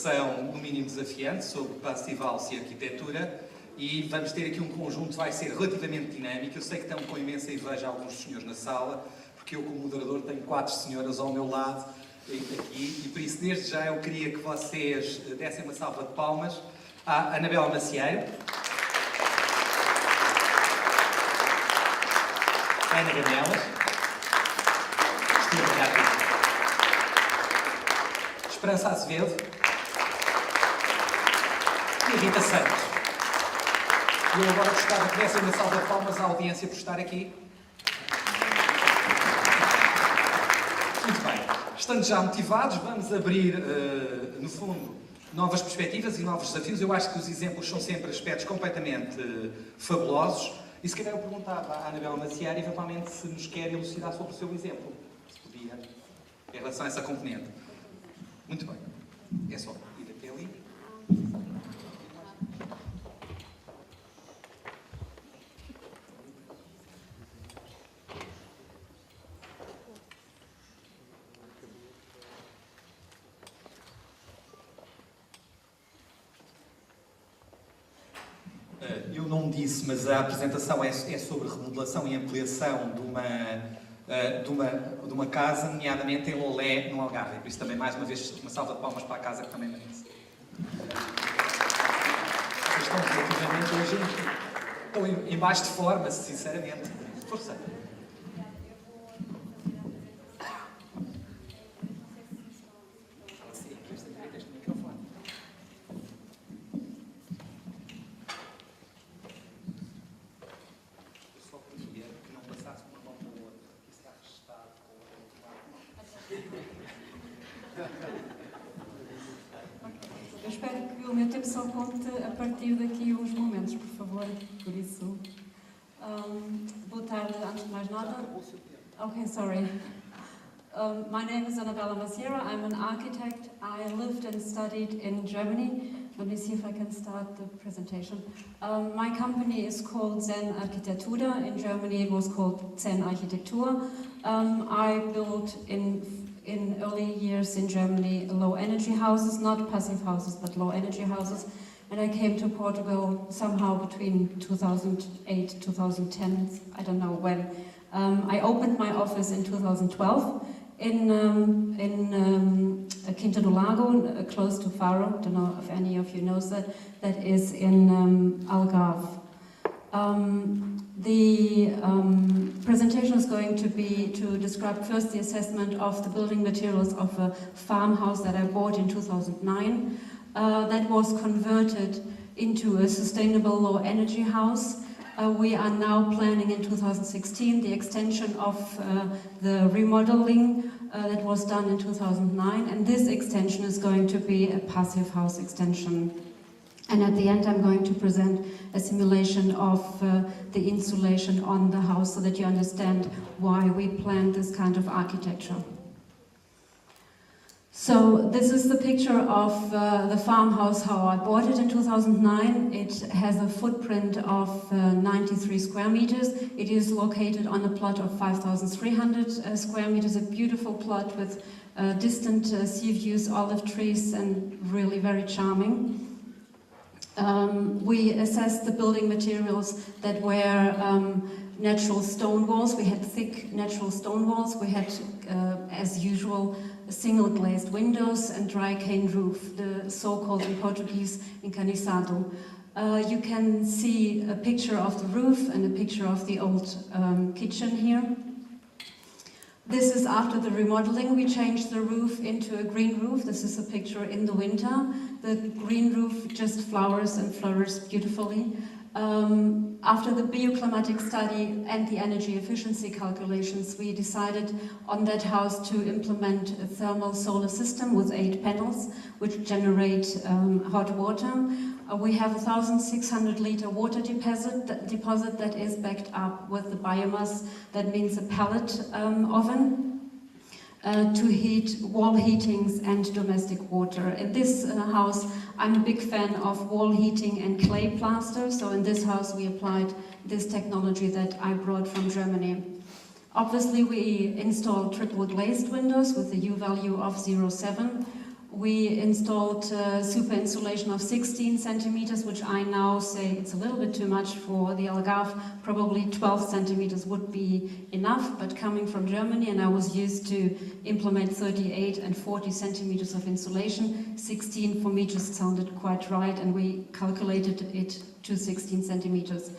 apresentação no mínimo desafiante sobre Passive House e arquitetura, e vamos ter aqui um conjunto que vai ser relativamente dinâmico. Eu sei que estão com imensa inveja alguns senhores na sala, porque eu, como moderador, tenho 4 senhoras ao meu lado aqui, e por isso, desde já, eu queria que vocês dessem uma salva de palmas à Anabela Macieiro, Ana Gamelas, Esperança Azevedo e Rita Santos. E eu agora gostava que dessem uma salva de palmas à audiência por estar aqui. Muito bem. Estando já motivados, vamos abrir, no fundo, novas perspectivas e novos desafios. Eu acho que os exemplos são sempre aspectos completamente fabulosos. E se calhar eu perguntava à Anabela Macieiro, eventualmente, se nos quer elucidar sobre o seu exemplo. Se podia, em relação a essa componente. Muito bem. É só ir até ali. Eu não disse, mas a apresentação é sobre remodelação e ampliação de uma casa, nomeadamente em Lolé, no Algarve. Por isso também, mais uma vez, uma salva de palmas para a casa que também merece. Vocês estão relativamente hoje em baixo de forma, sinceramente. Força! Eu espero que o meu tempo só conte a partir daqui uns momentos, por favor. Por isso, boa tarde, antes de mais nada. Okay, sorry. My name is Anabela Macieiro. I'm an architect. I lived and studied in Germany. Let me see if I can start the presentation. My company is called Zen Architektura. In Germany it was called Zen Architektur. I built in early years in Germany low energy houses, not passive houses, but low energy houses. And I came to Portugal somehow between 2008 2010, I don't know when. I opened my office in 2012 in Quinta do Lago, close to Faro. I don't know if any of you knows that. That is in Algarve. The presentation is going to be to describe first the assessment of the building materials of a farmhouse that I bought in 2009. That was converted into a sustainable low energy house. We are now planning in 2016 the extension of the remodeling that was done in 2009, and this extension is going to be a passive house extension. And at the end I'm going to present a simulation of the insulation on the house so that you understand why we planned this kind of architecture. So this is the picture of the farmhouse, how I bought it in 2009. It has a footprint of 93 square meters. It is located on a plot of 5,300 square meters, a beautiful plot with distant sea views, olive trees, and really very charming. We assessed the building materials that were natural stone walls. We had thick natural stone walls. We had, as usual, single glazed windows and dry cane roof, the so-called in Portuguese encanizado. You can see a picture of the roof and a picture of the old kitchen here. This is after the remodeling. We changed the roof into a green roof. This is a picture in the winter. The green roof just flowers and flourishes beautifully. After the bioclimatic study and the energy efficiency calculations, we decided on that house to implement a thermal solar system with 8 panels, which generate hot water. We have a 1,600 liter water deposit that is backed up with the biomass. That means a pellet oven. To heat wall heatings and domestic water. In this house, I'm a big fan of wall heating and clay plaster, so in this house we applied this technology that I brought from Germany. Obviously we installed triple glazed windows with a U value of 0.7. We installed super insulation of 16 centimeters, which I now say it's a little bit too much for the Algarve. Probably 12 centimeters would be enough, but coming from Germany, and I was used to implement 38 and 40 centimeters of insulation, 16 for me just sounded quite right, and we calculated it to 16 centimeters.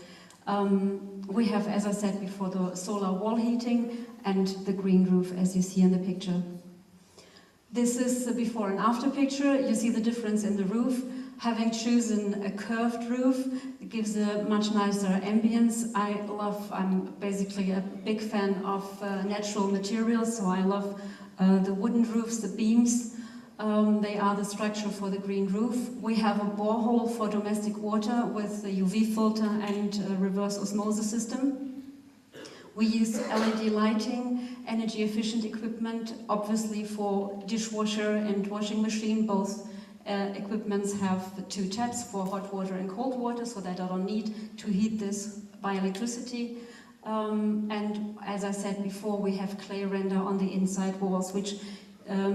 We have, as I said before, the solar wall heating and the green roof, as you see in the picture. This is the before and after picture. You see the difference in the roof. Having chosen a curved roof, it gives a much nicer ambience. I'm basically a big fan of natural materials, so I love the wooden roofs, the beams. They are the structure for the green roof. We have a borehole for domestic water with a UV filter and a reverse osmosis system. We use LED lighting, energy efficient equipment, obviously for dishwasher and washing machine. Both equipments have 2 taps for hot water and cold water, so that I don't need to heat this by electricity. And as I said before, we have clay render on the inside walls, which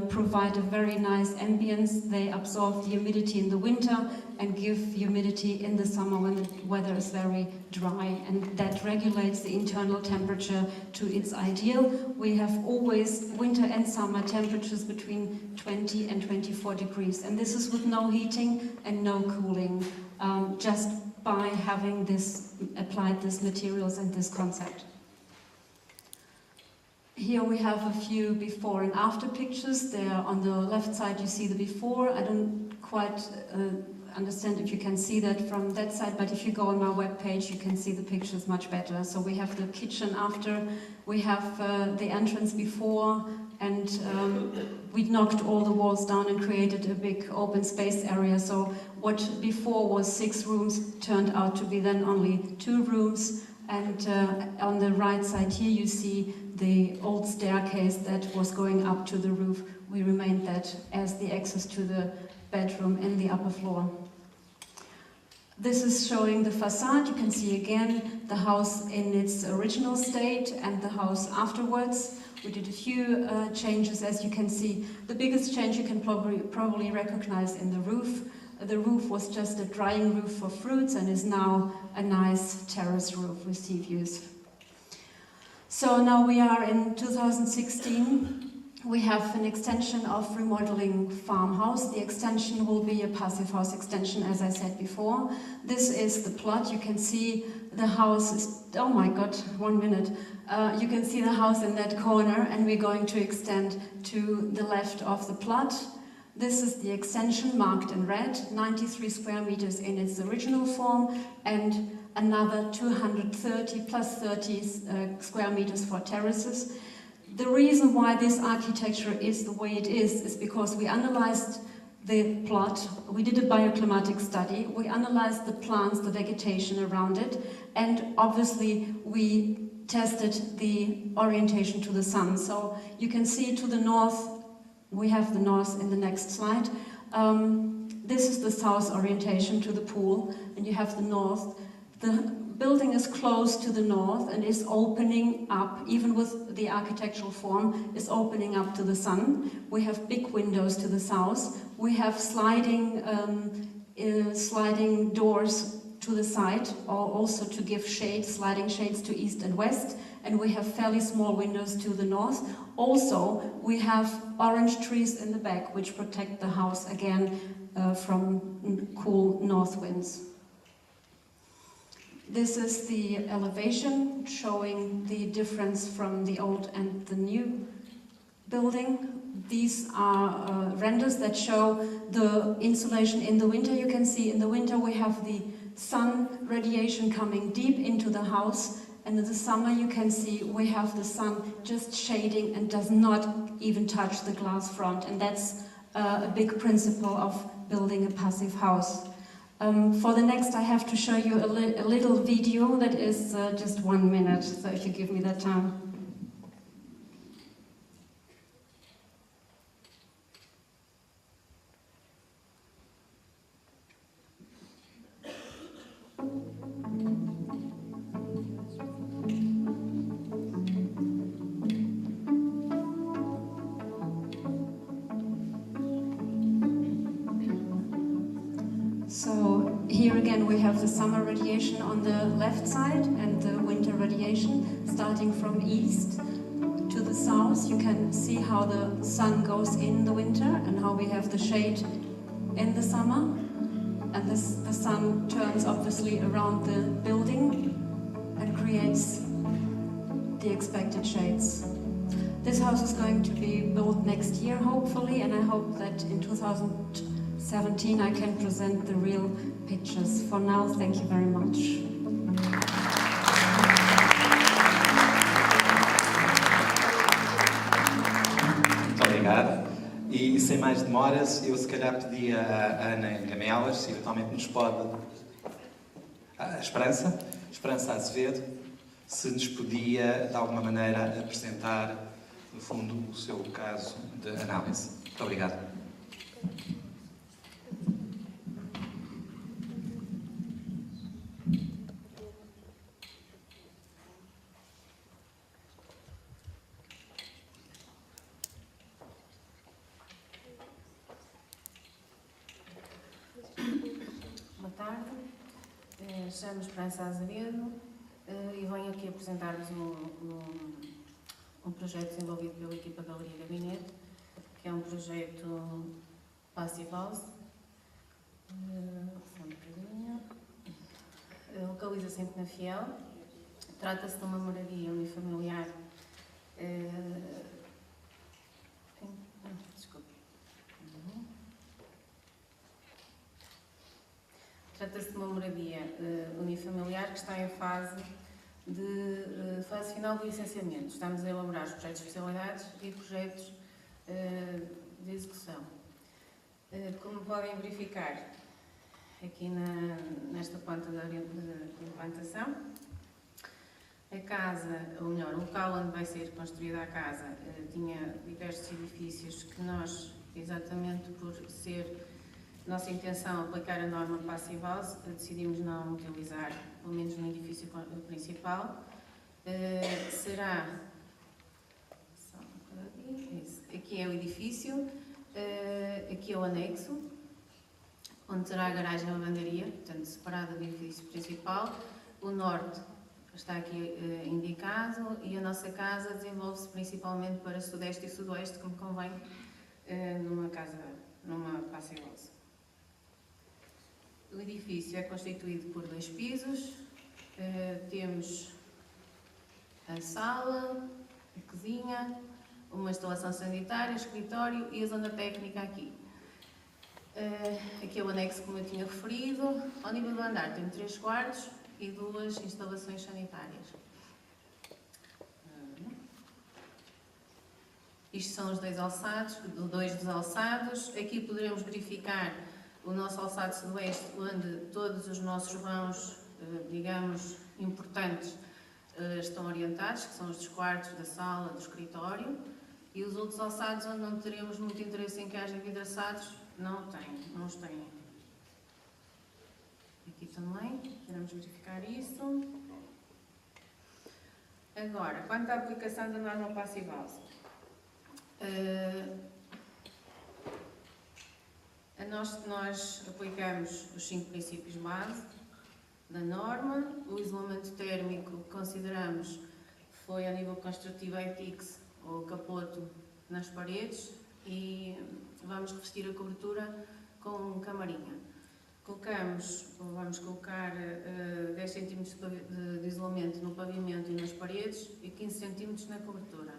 provide a very nice ambience. They absorb the humidity in the winter and give humidity in the summer when the weather is very dry, and that regulates the internal temperature to its ideal. We have always winter and summer temperatures between 20 and 24 degrees, and this is with no heating and no cooling, just by having applied these materials and this concept. Here we have a few before and after pictures. There on the left side you see the before. I don't quite understand if you can see that from that side, but if you go on my webpage you can see the pictures much better. So we have the kitchen after, we have the entrance before, and we knocked all the walls down and created a big open space area. So what before was 6 rooms turned out to be then only 2 rooms. And on the right side here you see the old staircase that was going up to the roof. We remained that as the access to the bedroom in the upper floor. This is showing the facade. You can see again the house in its original state and the house afterwards. We did a few changes, as you can see. The biggest change you can probably recognize in the roof. The roof was just a drying roof for fruits and is now a nice terrace roof with sea views. So now we are in 2016. We have an extension of remodeling farmhouse. The extension will be a passive house extension, as I said before. This is the plot. You can see the house is, oh my god, 1 minute. You can see the house in that corner, and we're going to extend to the left of the plot. This is the extension marked in red, 93 square meters in its original form, and another 230 plus 30 square meters for terraces. The reason why this architecture is the way it is because we analyzed the plot, we did a bioclimatic study, we analyzed the plants, the vegetation around it, and obviously we tested the orientation to the sun. So you can see to the north, we have the north in the next slide. This is the south orientation to the pool, and you have the north. The building is close to the north and is opening up, even with the architectural form, is opening up to the sun. We have big windows to the south. We have sliding doors to the side, or also to give shade, sliding shades to east and west. And we have fairly small windows to the north. Also, we have orange trees in the back, which protect the house again from cool north winds. This is the elevation showing the difference from the old and the new building. These are renders that show the insulation in the winter. You can see in the winter we have the sun radiation coming deep into the house, and in the summer you can see we have the sun just shading and does not even touch the glass front, and that's a big principle of building a passive house. For the next I have to show you a little video that is just 1 minute, so if you give me that time. Here again we have the summer radiation on the left side and the winter radiation starting from east to the south. You can see how the sun goes in the winter and how we have the shade in the summer. And the sun turns obviously around the building and creates the expected shades. This house is going to be built next year, hopefully, and I hope that in 2017 I can present the real pictures. For now, thank you very much. Muito obrigado. E sem mais demoras, eu se calhar pedi à Ana Gamelas, se eventualmente nos pode... A Esperança Azevedo, se nos podia, de alguma maneira, apresentar, no fundo, o seu caso de análise. Muito obrigado. Boa tarde, chamo-me Esperança Azevedo e venho aqui apresentar-vos um projeto desenvolvido pela equipa da Galeria Gabinete, que é um projeto Passive House. Localiza-se em Penafiel. Trata-se de uma moradia unifamiliar. Trata-se de uma moradia unifamiliar que está em fase final do licenciamento. Estamos a elaborar os projetos de especialidades e projetos de execução. Como podem verificar aqui nesta planta de implantação, a casa, ou melhor, o local onde vai ser construída a casa, tinha diversos edifícios que nós, exatamente por ser nossa intenção aplicar a norma Passive House, decidimos não utilizar, pelo menos no edifício principal. Será... Aqui é o edifício, aqui é o anexo, onde terá a garagem e a lavandaria, portanto separada do edifício principal. O norte está aqui indicado e a nossa casa desenvolve-se principalmente para sudeste e sudoeste, como convém numa Passive House. O edifício é constituído por 2 pisos, temos a sala, a cozinha, uma instalação sanitária, escritório e a zona técnica aqui. Aqui é o anexo, como eu tinha referido. Ao nível do andar tem 3 quartos e 2 instalações sanitárias. Isto são os 2 alçados, 2 dos alçados. Aqui poderemos verificar o nosso alçado sudoeste, onde todos os nossos vãos, digamos, importantes, estão orientados, que são os dos quartos, da sala, do escritório, e os outros alçados, onde não teremos muito interesse em que haja vidraçados, não os têm. Aqui também, podemos verificar isso. Agora, quanto à aplicação da norma Passive House. Nós aplicamos os 5 princípios base da norma. O isolamento térmico que consideramos foi a nível construtivo ITIX ou capoto nas paredes e vamos revestir a cobertura com camarinha. Vamos colocar 10 cm de isolamento no pavimento e nas paredes e 15 cm na cobertura.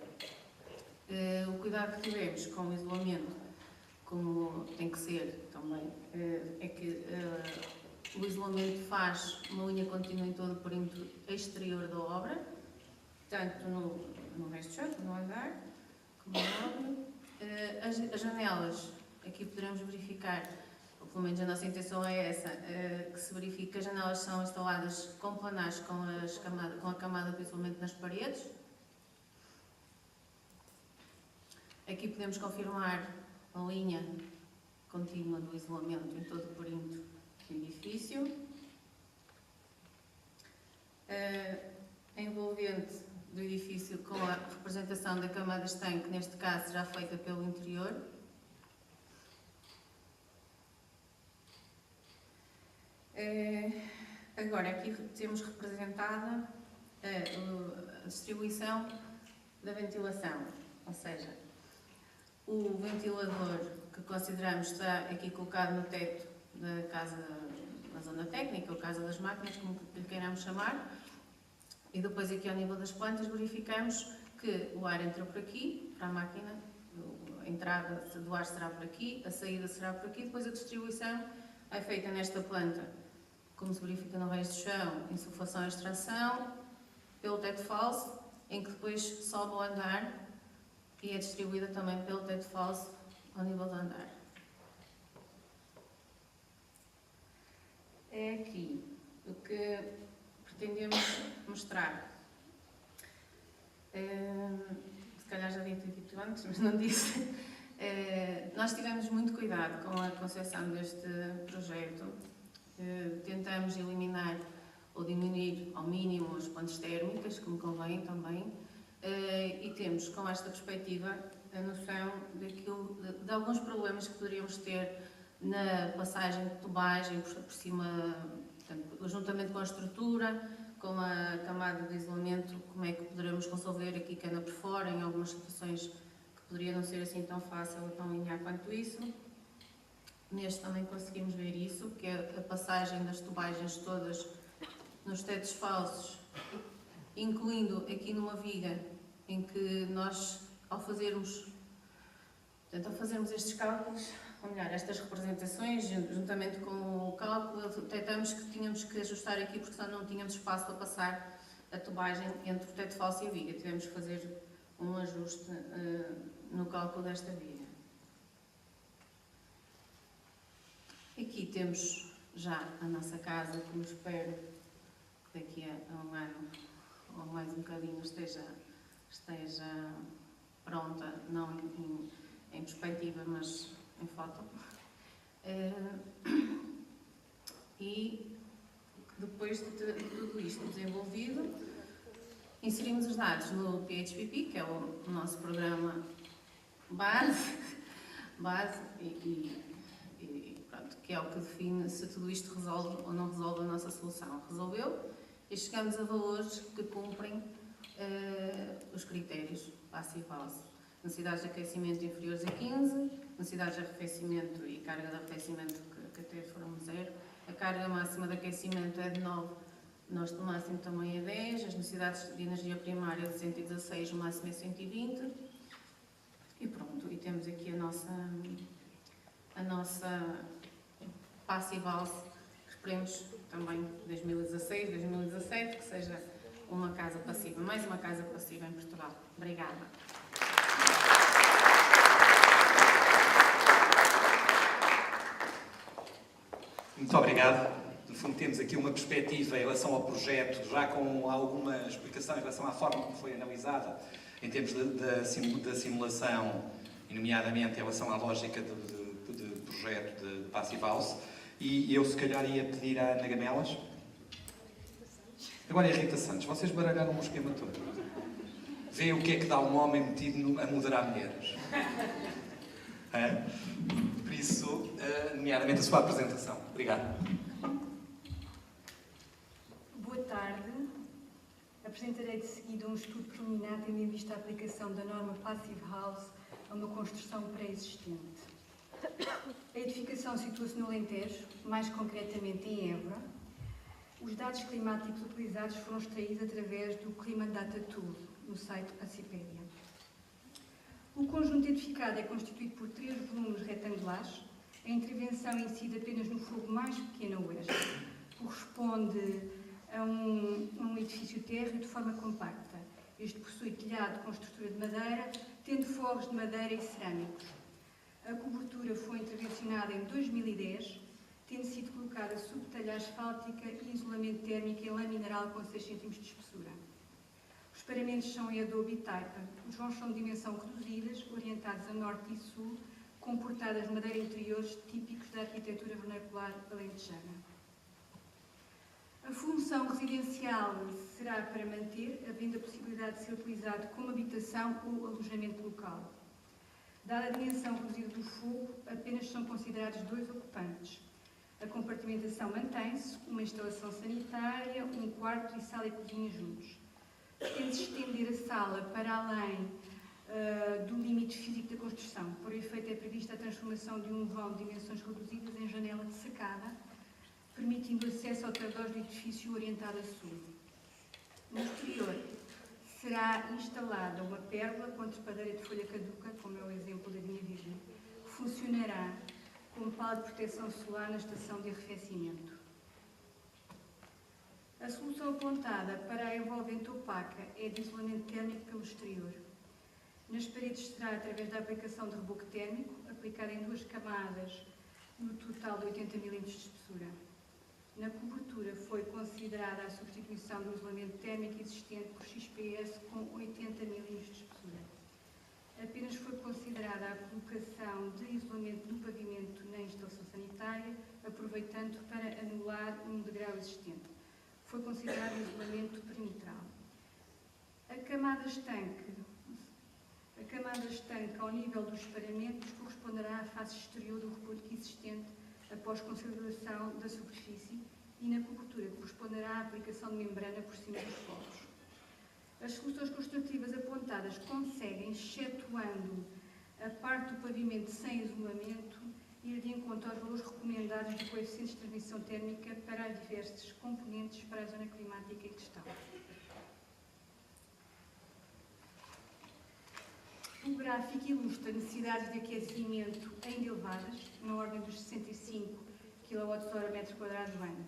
O cuidado que tivemos com o isolamento, como tem que ser também, é que o isolamento faz uma linha contínua em todo o perímetro exterior da obra, tanto no resto do chão, no andar, como na obra. As janelas, aqui poderemos verificar, ou pelo menos a nossa intenção é essa, que se verifique que as janelas são instaladas com panaches com a camada de isolamento nas paredes. Aqui podemos confirmar a linha contínua do isolamento em todo o perímetro do edifício. A envolvente do edifício com a representação da camada estanque, neste caso já feita pelo interior. Agora, aqui temos representada a distribuição da ventilação, ou seja, o ventilador que consideramos está aqui colocado no teto da casa, na zona técnica, ou casa das máquinas, como lhe queiramos chamar, e depois aqui ao nível das plantas verificamos que o ar entra por aqui, para a máquina, a entrada do ar será por aqui, a saída será por aqui, depois a distribuição é feita nesta planta, como se verifica no resto do chão, insuflação e extração, pelo teto falso, em que depois sobe ao andar e é distribuída também pelo teto falso ao nível do andar. É aqui o que pretendemos mostrar. Se calhar já devia ter dito antes, mas não disse. Nós tivemos muito cuidado com a concepção deste projeto. Tentamos eliminar ou diminuir ao mínimo as pontes térmicas, como convém também, e temos, com esta perspectiva, a noção de alguns problemas que poderíamos ter na passagem de tubagem por cima, portanto, juntamente com a estrutura, com a camada de isolamento, como é que poderemos resolver aqui que anda por fora, em algumas situações que poderia não ser assim tão fácil ou tão linear quanto isso. Neste também conseguimos ver isso, que é a passagem das tubagens todas nos tetos falsos, incluindo aqui numa viga, em que nós, ao fazermos estes cálculos, ou melhor, estas representações, juntamente com o cálculo, detectamos que tínhamos que ajustar aqui, porque senão não tínhamos espaço para passar a tubagem entre o teto falso e a viga. Tivemos que fazer um ajuste no cálculo desta viga. Aqui temos já a nossa casa, como espero que daqui a um ano ou mais um bocadinho esteja pronta, não em perspectiva, mas em foto. E depois de tudo isto desenvolvido, inserimos os dados no PHPP, que é o nosso programa base e pronto, que é o que define se tudo isto resolve ou não resolve a nossa solução. Resolveu e chegamos a valores que cumprem os critérios passivo e falso. Necessidades de aquecimento inferiores a 15, necessidades de arrefecimento e carga de arrefecimento que até foram 0. A carga máxima de aquecimento é de 9, o máximo também é 10. As necessidades de energia primária de 116, o máximo é 120. E pronto, e temos aqui a nossa passive house, que esperemos também 2016, 2017, que seja uma casa passiva, mais uma casa passiva em Portugal. Obrigada. Muito obrigado. No fundo, temos aqui uma perspectiva em relação ao projeto, já com alguma explicação em relação à forma como foi analisada, em termos da simulação, e nomeadamente em relação à lógica de projeto de Passive House. E eu, se calhar, ia pedir à Ana Gamelas. Agora é Rita Santos. Vocês baralharam o esquema todo. Vê o que é que dá um homem metido a moderar mulheres. Por isso, nomeadamente a sua apresentação. Obrigado. Boa tarde. Apresentarei de seguida um estudo preliminar tendo em vista a aplicação da norma Passive House a uma construção pré-existente. A edificação situa-se no Alentejo, mais concretamente em Évora. Os dados climáticos utilizados foram extraídos através do Climate Data Tool, no site Passipédia. O conjunto edificado é constituído por 3 volumes retangulares. A intervenção incide apenas no fogo mais pequeno a oeste. Corresponde a um edifício térreo de forma compacta. Este possui telhado com estrutura de madeira, tendo forros de madeira e cerâmicos. A cobertura foi intervencionada em 2010, tendo sido colocada subtelha asfáltica e isolamento térmico em lã mineral com 6 cm de espessura. Os paramentos são em adobe e taipa. Os vãos são de dimensão reduzidas, orientados a norte e sul, com portadas de madeira interiores típicos da arquitetura vernacular alentejana. A função residencial será para manter, havendo a possibilidade de ser utilizado como habitação ou alojamento local. Dada a dimensão reduzida do fogo, apenas são considerados 2 ocupantes. A compartimentação mantém-se, uma instalação sanitária, um quarto e sala e cozinha juntos. Pretende-se estender a sala para além do limite físico da construção. Por efeito, é prevista a transformação de um vão de dimensões reduzidas em janela de sacada, permitindo acesso ao tardós do edifício orientado a sul. No exterior, será instalada uma pérgola com trepadeira de folha caduca, como é o exemplo da minha virgem, que funcionará como pala de proteção solar na estação de arrefecimento. A solução apontada para a envolvente opaca é de isolamento térmico pelo exterior. Nas paredes será através da aplicação de reboco térmico, aplicado em 2 camadas, no total de 80 mm de espessura. Na cobertura foi considerada a substituição do isolamento térmico existente por XPS com 80 mm de espessura. Apenas foi considerada a colocação de isolamento no pavimento na instalação sanitária, aproveitando para anular um degrau existente. Foi considerado isolamento perimetral. A camada estanque ao nível dos paramentos corresponderá à face exterior do reboco existente após consideração da superfície e na cobertura corresponderá à aplicação de membrana por cima dos polos. As soluções construtivas apontadas conseguem, excetuando a parte do pavimento sem isolamento, ir de encontro aos valores recomendados de coeficientes de transmissão térmica para as diversas componentes para a zona climática em questão. O gráfico ilustra necessidades de aquecimento ainda elevadas, na ordem dos 65 kWh/m² ano.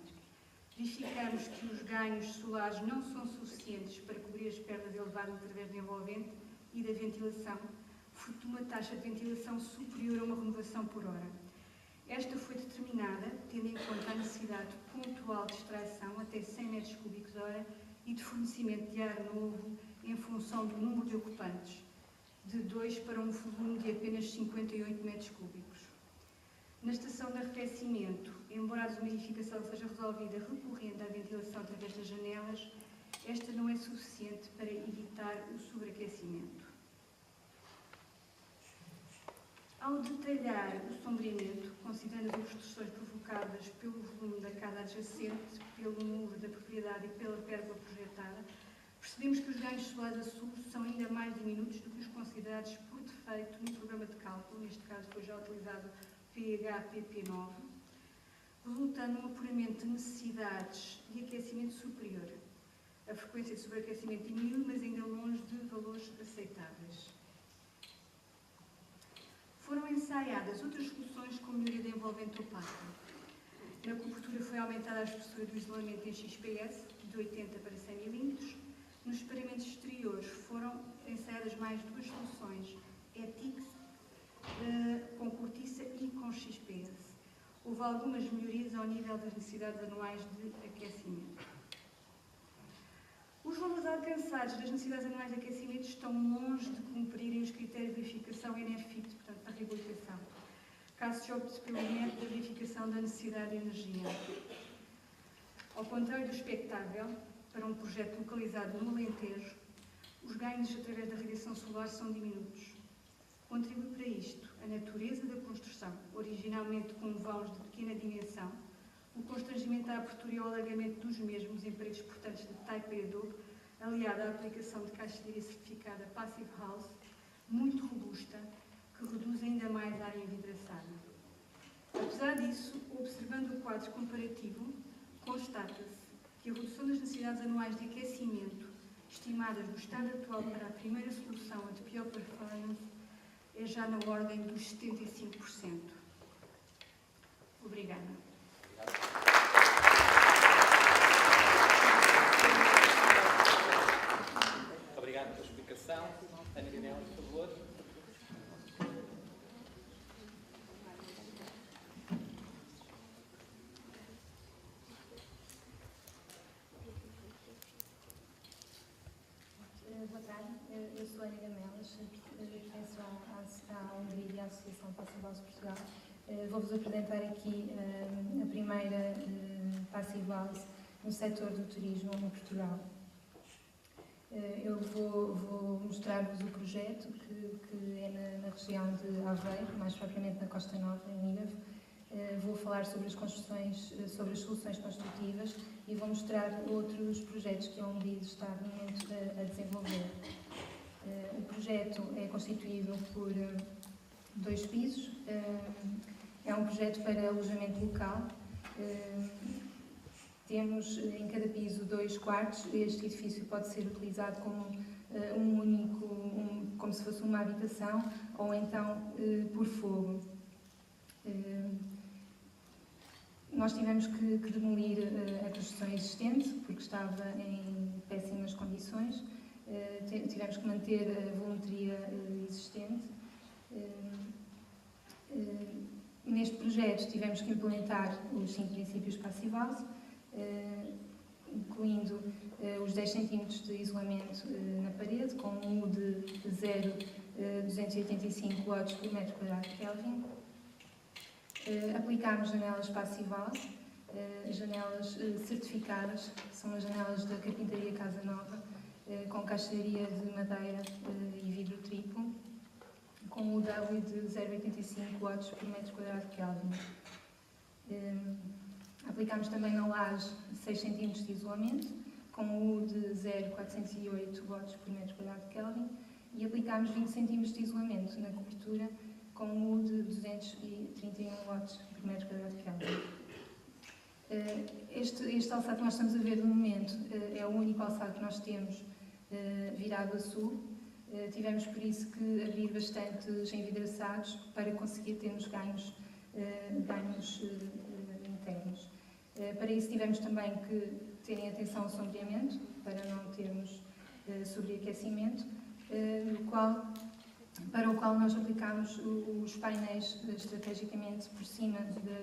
Verificamos que os ganhos solares não são suficientes para cobrir as perdas elevadas através da envolvente e da ventilação, fruto de uma taxa de ventilação superior a uma renovação por hora. Esta foi determinada tendo em conta a necessidade pontual de extração até 100 m³/hora e de fornecimento de ar novo em função do número de ocupantes, de 2 para um volume de apenas 58 m³. Na estação de arrefecimento, embora a desumidificação seja resolvida recorrendo à ventilação através das janelas, esta não é suficiente para evitar o sobreaquecimento. Ao detalhar o sombreamento, considerando as obstruções provocadas pelo volume da casa adjacente, pelo muro da propriedade e pela pérgola projetada, percebemos que os ganhos solares a sul são ainda mais diminutos do que os considerados por defeito no programa de cálculo, neste caso foi já utilizado PHPP9, resultando num apuramento de necessidades de aquecimento superior. A frequência de sobreaquecimento diminuiu, mas ainda longe de valores aceitáveis. Foram ensaiadas outras soluções com melhoria da envolvente opaca. Na cobertura foi aumentada a espessura do isolamento em XPS, de 80 para 100 mm. Nos paramentos exteriores foram ensaiadas mais 2 soluções, ETIX, com cortiça e com XPS. Houve algumas melhorias ao nível das necessidades anuais de aquecimento. Os valores alcançados das necessidades anuais de aquecimento estão longe de cumprirem os critérios de verificação NFIT, portanto, da reabilitação, caso se opte pelo método de verificação da necessidade de energia. Ao contrário do expectável, para um projeto localizado no Alentejo, os ganhos através da radiação solar são diminutos. Contribui para isto a natureza da construção, originalmente com vãos de pequena dimensão, o constrangimento à abertura e ao alargamento dos mesmos em paredes portantes de taipa e adobe, aliado à aplicação de caixa de areia certificada Passive House, muito robusta, que reduz ainda mais a área envidraçada. Apesar disso, observando o quadro comparativo, constata-se que a redução das necessidades anuais de aquecimento, estimadas do estado atual para a primeira solução, a de pior performance, é já na ordem dos 75%. Obrigada. Obrigado pela explicação. Ana Guinel, por favor. Boa tarde, eu sou a Ana Gamelas, pertenço à UNDRI e à Associação Passive House Portugal. Vou-vos apresentar aqui a primeira Passive House no setor do turismo em Portugal. Eu vou mostrar-vos o projeto, que é na região de Aveiro, mais propriamente na Costa Nova, em Ilhavo, Vou falar sobre as construções, sobre as soluções construtivas e vou mostrar outros projetos que a UNDID está no momento a desenvolver. O projeto é constituído por 2 pisos. É um projeto para alojamento local. Temos em cada piso 2 quartos. Este edifício pode ser utilizado como um único, como se fosse uma habitação, ou então por fogo. Nós tivemos que demolir a construção existente, porque estava em péssimas condições. Tivemos que manter a volumetria existente. Neste projeto tivemos que implementar os 5 princípios Passive-House, incluindo os 10 cm de isolamento na parede, com um U de 0,285 watts por metro quadrado Kelvin. Aplicámos janelas Passive-House, janelas certificadas, que são as janelas da Carpintaria Casa Nova, com caixaria de madeira e vidro triplo, com um W de 0,85 watts por metro quadrado Kelvin. Aplicámos também na laje 6 cm de isolamento, com um U de 0,408 watts por metro quadrado Kelvin, e aplicámos 20 cm de isolamento na cobertura, com um U de 231 watts por metro quadrado Kelvin. Este alçado que nós estamos a ver no momento é o único alçado que nós temos virado a sul. Tivemos por isso que abrir bastantes envidraçados para conseguir termos ganhos internos. Para isso tivemos também que terem atenção ao sombreamento, para não termos sobreaquecimento, para o qual nós aplicámos os painéis estrategicamente por cima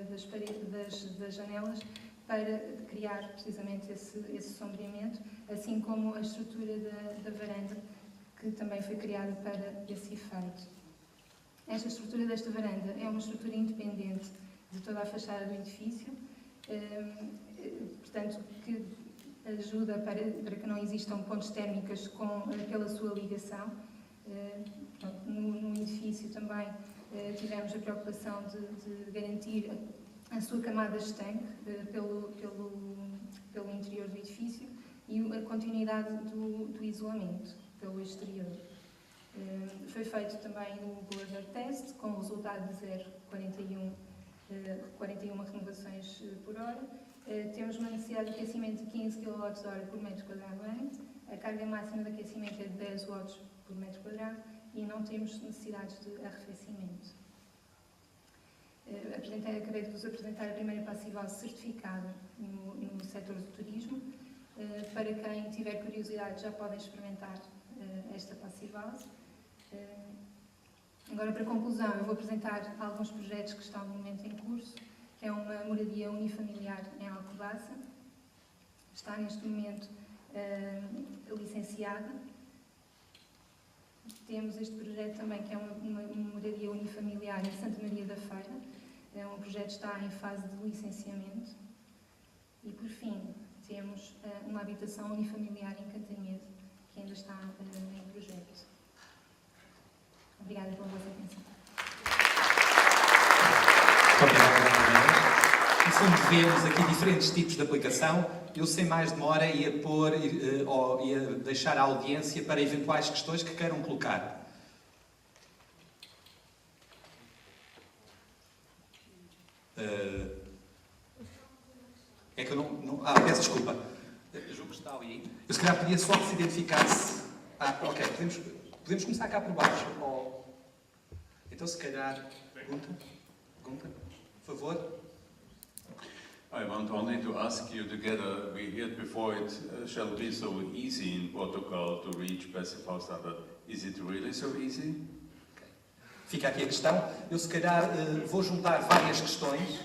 das paredes das janelas, para criar precisamente esse sombreamento, assim como a estrutura da varanda, que também foi criada para esse efeito. Esta estrutura desta varanda é uma estrutura independente de toda a fachada do edifício, portanto, que ajuda para que não existam pontes térmicas pela sua ligação. No edifício também tivemos a preocupação de garantir a sua camada estanque pelo interior do edifício e a continuidade do isolamento pelo exterior. Foi feito também o boiler test, com o resultado de 0,41 renovações por hora. Temos uma necessidade de aquecimento de 15 kWh por metro quadrado ano. A carga máxima de aquecimento é de 10 watts por metro quadrado e não temos necessidades de arrefecimento. Acabei de vos apresentar a primeira Passive-House certificada no setor do turismo. Para quem tiver curiosidade, já podem experimentar esta Passive-House. Agora, para conclusão, eu vou apresentar alguns projetos que estão no momento em curso, que é uma moradia unifamiliar em Alcobaça. Está neste momento licenciada. Temos este projeto também, que é uma moradia unifamiliar em Santa Maria da Feira. O projeto está em fase de licenciamento. E, por fim, temos uma habitação unifamiliar em Cantanhede, que ainda está em projeto. Obrigada pela vossa atenção. Obrigado, Daniela. No fundo, vemos aqui diferentes tipos de aplicação. Eu, sem mais demora, ia deixar a audiência para eventuais questões que queiram colocar. É que eu não... peço desculpa. Julgo que está ali. Eu, se calhar, pedia só que se identificasse. Ok. Podemos começar cá por baixo. Então, se calhar... Pergunta, por favor. I want only to ask you together, we heard before it shall be so easy in Portugal to reach Passive-House standard. Is it really so easy? Okay. Fica aqui a questão. Eu, se calhar, vou juntar várias questões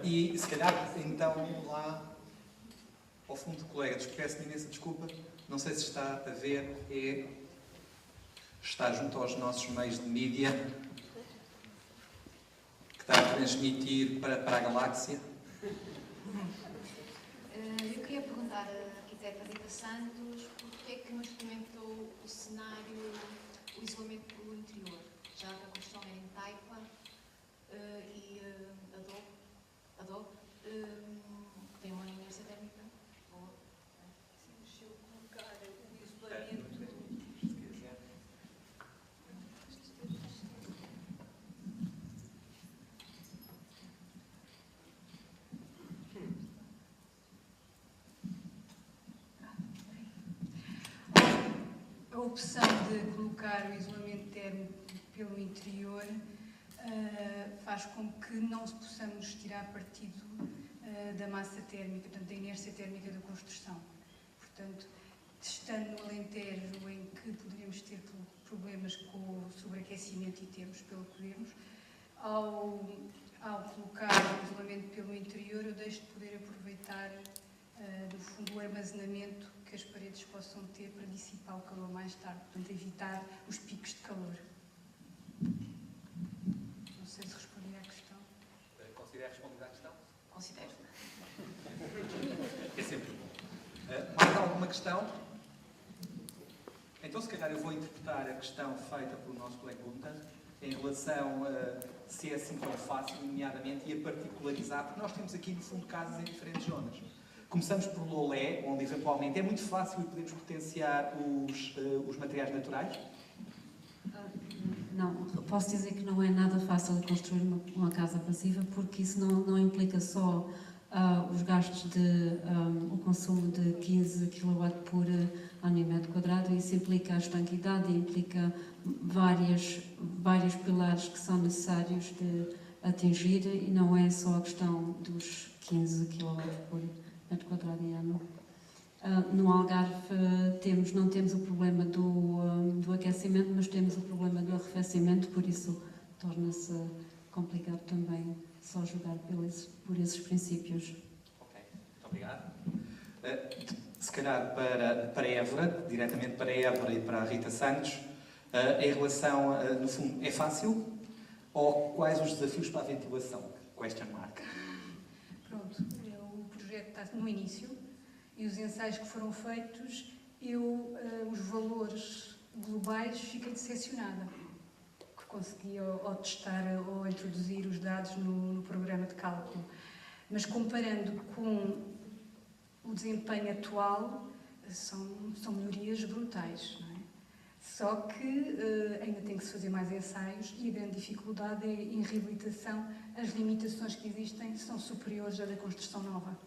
e, se calhar, então, lá ao fundo, colega, peço-lhe imensa desculpa, não sei se está a ver, está junto aos nossos meios de mídia, que está a transmitir para a galáxia. Eu queria perguntar à arquiteta Rita Santos porque é que não experimentou o cenário, o isolamento pelo interior, já que a construção era em taipa, e Adobe, que tem uma inércia térmica boa. Sim, se eu colocar o isolamento. A opção de colocar o isolamento térmico pelo interior faz com que não possamos tirar partido da massa térmica, portanto, da inércia térmica da construção. Portanto, estando no Alentejo, em que poderíamos ter problemas com o sobreaquecimento, e temos, pelo que vemos, ao colocar o isolamento pelo interior, eu deixo de poder aproveitar, no fundo, o armazenamento que as paredes possam ter para dissipar o calor mais tarde, portanto, evitar os picos de calor. Não sei se respondi à questão. Considera respondida à questão? Considero. É sempre bom. Mais alguma questão? Então, se calhar, eu vou interpretar a questão feita pelo nosso colega Gunter em relação a se é assim tão fácil, nomeadamente, e a particularizar, porque nós temos aqui, no fundo, casas em diferentes zonas. Começamos por Lolé, onde, eventualmente, é muito fácil e podemos potenciar os materiais naturais. Não, posso dizer que não é nada fácil de construir uma casa passiva, porque isso não implica só os gastos o consumo de 15 kW por ano e metro quadrado, isso implica a estanquidade, implica vários pilares que são necessários de atingir, e não é só a questão dos 15 kW por metro quadrado e ano. No Algarve não temos o problema do aquecimento, mas temos o problema do arrefecimento, por isso torna-se complicado também só jogar por esses princípios. Ok, muito obrigado. Se calhar para Évora, diretamente para Évora e para a Rita Santos, em relação, no fundo, é fácil? Ou quais os desafios para a ventilação? Question mark. Pronto, o projeto está no início e os ensaios que foram feitos, os valores globais, fiquei decepcionada. Que consegui ao testar ou introduzir os dados no programa de cálculo. Mas comparando com o desempenho atual, são melhorias brutais, não é? Só que ainda tem que se fazer mais ensaios, e a grande dificuldade é em reabilitação. As limitações que existem são superiores à da construção nova.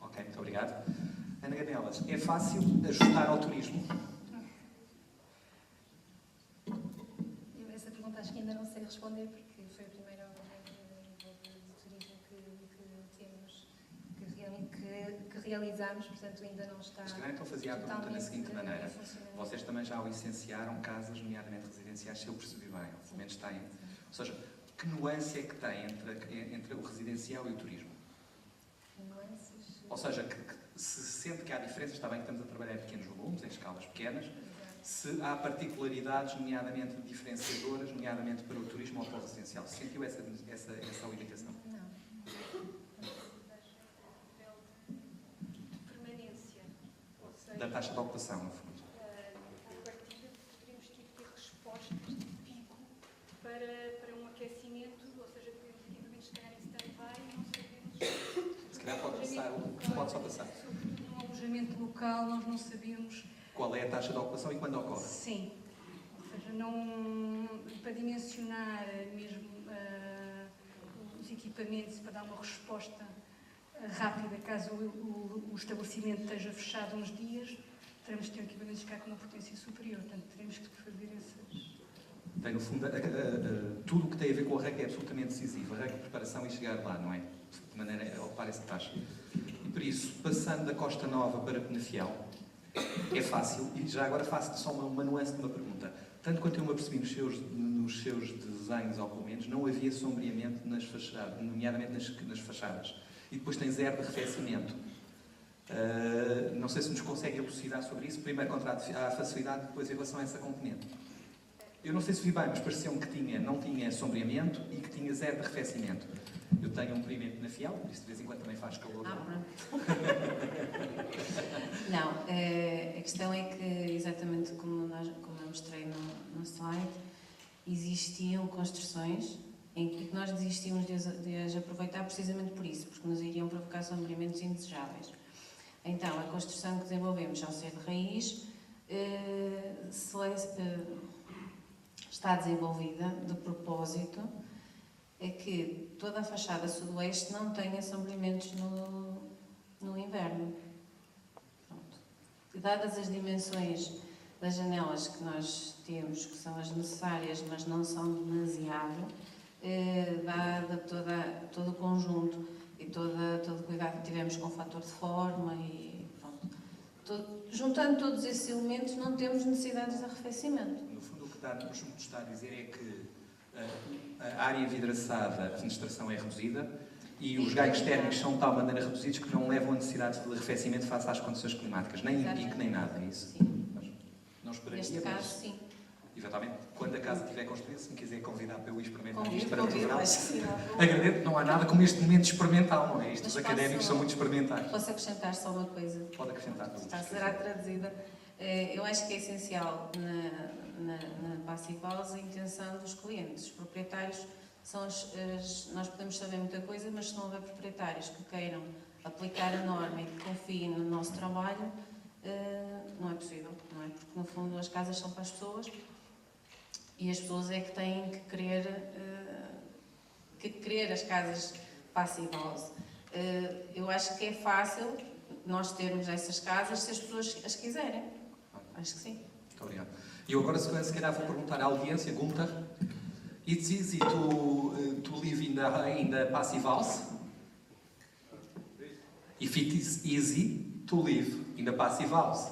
Ok, muito obrigado. Ana Ganelas, é fácil ajustar ao turismo? Essa pergunta acho que ainda não sei responder, porque foi a primeira nível de turismo que realizámos, portanto ainda não está. Se calhar então fazia a pergunta da seguinte maneira. Vocês também já licenciaram casas, nomeadamente residenciais, se eu percebi bem, pelo menos têm. Ou seja, que nuance é que tem entre o residencial e o turismo? Nuances. Ou seja, que se sente que há diferenças, está bem que estamos a trabalhar em pequenos volumes, em escalas pequenas, se há particularidades, nomeadamente diferenciadoras, nomeadamente para o turismo ou para o residencial. Sentiu essa limitação? Não. Permanência, ou seja, Da taxa de ocupação, no fundo. à partida poderíamos ter respostas de pico para um aquecimento, ou seja, podemos equipamentos ficar em stand-by e não sabemos. Se calhar pode só passar. Sobretudo no alojamento local, nós não sabemos. Qual é a taxa de ocupação e quando ocorre? Sim. Ou seja, para dimensionar mesmo os equipamentos, para dar uma resposta rápida, caso o estabelecimento esteja fechado uns dias, teremos que ter equipamentos cá com uma potência superior. Portanto, teremos que fazer essas. Tem, no fundo, tudo o que tem a ver com a REC é absolutamente decisivo. A REC de preparação e chegar lá, não é? De maneira a ocupar essa taxa. E por isso, passando da Costa Nova para Penafiel, é fácil, e já agora faço só uma nuance de uma pergunta. Tanto quanto eu me apercebi nos seus desenhos, ou pelo menos, não havia sombreamento nas fachadas, nomeadamente nas fachadas. E depois tem zero de arrefecimento. Não sei se nos consegue elucidar sobre isso. Primeiro, contra a facilidade, depois em relação a essa componente. Eu não sei se vi bem, mas pareceu-me que não tinha sombreamento e que tinha zero de arrefecimento. Eu tenho um primo em Penafiel, por isso de vez em quando também faz calor. Pronto. Não, a questão é que, exatamente como eu mostrei no slide, existiam construções em que nós desistimos de as aproveitar precisamente por isso, porque nos iriam provocar sombrimentos indesejáveis. Então, a construção que desenvolvemos ao ser de raiz está desenvolvida de propósito é que toda a fachada sudoeste não tenha sombrimentos no inverno. Pronto. Dadas as dimensões das janelas que nós temos, que são as necessárias, mas não são demasiado, dada todo o conjunto e todo o cuidado que tivemos com o fator de forma e pronto. Juntando todos esses elementos, não temos necessidades de arrefecimento. No fundo, o que nos está a dizer é que a área envidraçada, a fenestração é reduzida e os gaigos térmicos são de tal maneira reduzidos que não levam a necessidade de arrefecimento face às condições climáticas, nem pico nem nada, é isso? Sim. Mas não esperaria, Neste caso, sim. Eventualmente, quando a casa estiver construída, se me quiser convidar para eu experimentar Convido, isto durante o verão, acho que sim. agradeço, não há nada como este momento experimental, não é? Os académicos são muito experimentais. Posso acrescentar só uma coisa? Pode acrescentar. Será traduzida. Eu acho que é essencial na Passive House a intenção dos clientes. Os proprietários são nós podemos saber muita coisa, mas se não houver proprietários que queiram aplicar a norma e que confiem no nosso trabalho, não é possível, não é? Porque no fundo as casas são para as pessoas e as pessoas é que têm que querer as casas Passive House. Eu acho que é fácil nós termos essas casas se as pessoas as quiserem. Acho que sim. Muito obrigado. E eu agora, se calhar, vou perguntar à audiência, Gunther, it's easy to live in the Passive House? If it is easy to live in the Passive House.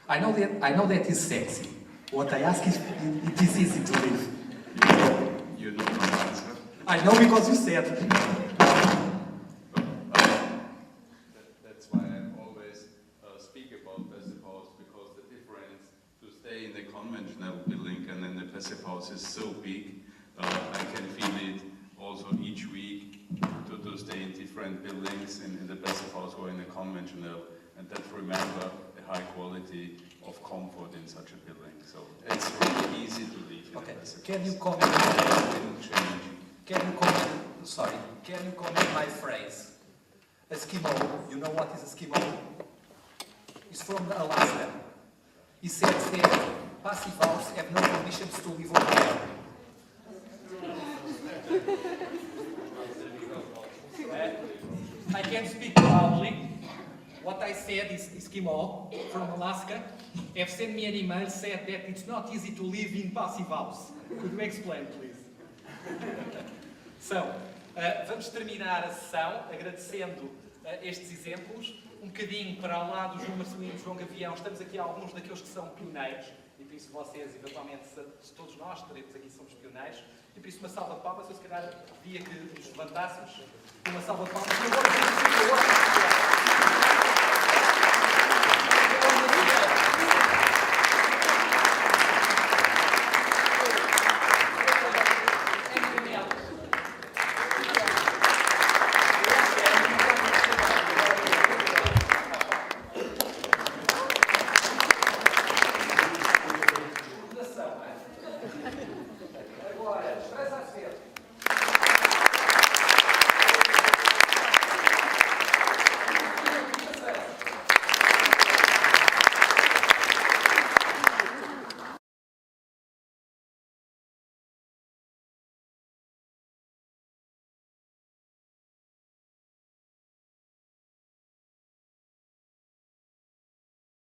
I know that is sexy. What I ask is, it is easy to live. You know my answer. I know because you said. That's why I always speak about passive house, because the difference to stay in the conventional building and in the passive house is so big. I can feel it also each week to stay in different buildings in the passive house or in the conventional, and that remember the high quality of comfort in such a building. So it's really easy to live in Okay. a passive Can house. you comment? Can you comment my phrase? Eskimo. You know what is Eskimo? It's from Alaska. He said, passive house have no conditions to live over there. I can speak loudly. What I said is Eskimo from Alaska have sent me an email said that it's not easy to live in passive house. Could you explain, please? Vamos terminar a sessão agradecendo estes exemplos, um bocadinho para lá do João Marcelino e João Gavião. Estamos aqui alguns daqueles que são pioneiros, e por isso vocês, eventualmente, todos nós estaremos aqui, somos pioneiros, e por isso uma salva de palmas. Eu se calhar pedia que nos levantássemos, uma salva de palmas, e agora